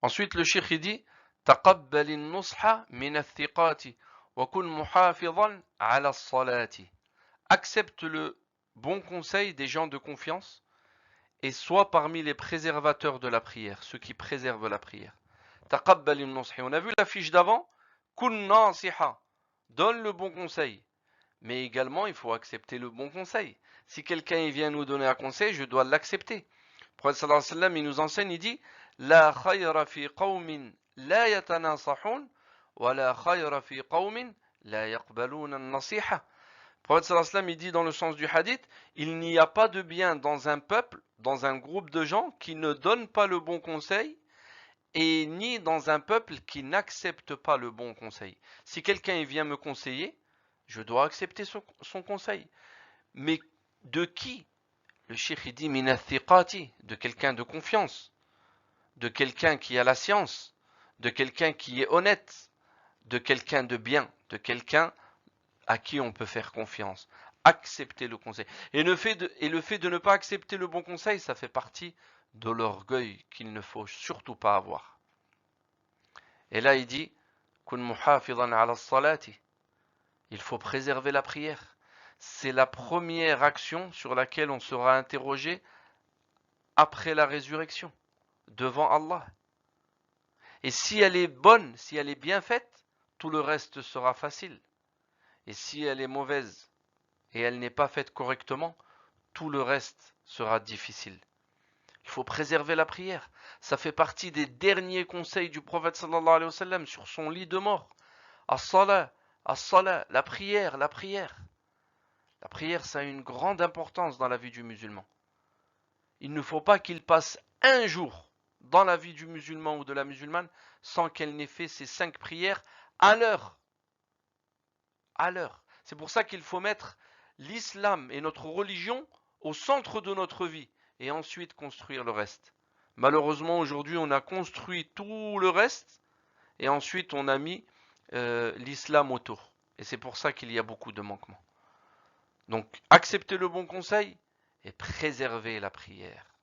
Ensuite, le cheikh il dit تقبل النصح من الثقات وكن محافظا على الصلاة. Accepte le bon conseil des gens de confiance et sois parmi les préservateurs de la prière, ceux qui préservent la prière. تقبل النصح. On a vu la fiche d'avant. كن ناصحا. Donne le bon conseil. Mais également, il faut accepter le bon conseil. Si quelqu'un vient nous donner un conseil, je dois l'accepter. Le prophète sallallahu alayhi wa sallam, il nous enseigne, il dit La khayra fi qawmin la yatanasahun wa la khayra fi qawmin la yaqbalun an-nasiha. Le prophète sallallahu alayhi wa sallam, il dit dans le sens du hadith, il n'y a pas de bien dans un peuple, dans un groupe de gens qui ne donnent pas le bon conseil et ni dans un peuple qui n'accepte pas le bon conseil. Si quelqu'un vient me conseiller, je dois accepter son conseil. Mais de qui? Le cheikh dit minathiqati, de quelqu'un de confiance, de quelqu'un qui a la science, de quelqu'un qui est honnête, de quelqu'un de bien, de quelqu'un à qui on peut faire confiance. Accepter le conseil. Et le fait de ne pas accepter le bon conseil, ça fait partie de l'orgueil qu'il ne faut surtout pas avoir. Et là, il dit kun muhafidan ala salati. Il faut préserver la prière. C'est la première action sur laquelle on sera interrogé après la résurrection, devant Allah. Et si elle est bonne, si elle est bien faite, tout le reste sera facile. Et si elle est mauvaise et elle n'est pas faite correctement, tout le reste sera difficile. Il faut préserver la prière. Ça fait partie des derniers conseils du prophète sallallahu alayhi wa sallam sur son lit de mort. As-salat, as-salat, la prière, la prière. La prière, ça a une grande importance dans la vie du musulman. Il ne faut pas qu'il passe un jour dans la vie du musulman ou de la musulmane sans qu'elle n'ait fait ses 5 prières à l'heure. À l'heure. C'est pour ça qu'il faut mettre l'islam et notre religion au centre de notre vie et ensuite construire le reste. Malheureusement, aujourd'hui, on a construit tout le reste et ensuite on a mis l'islam autour. Et c'est pour ça qu'il y a beaucoup de manquements. Donc, acceptez le bon conseil et préservez la prière.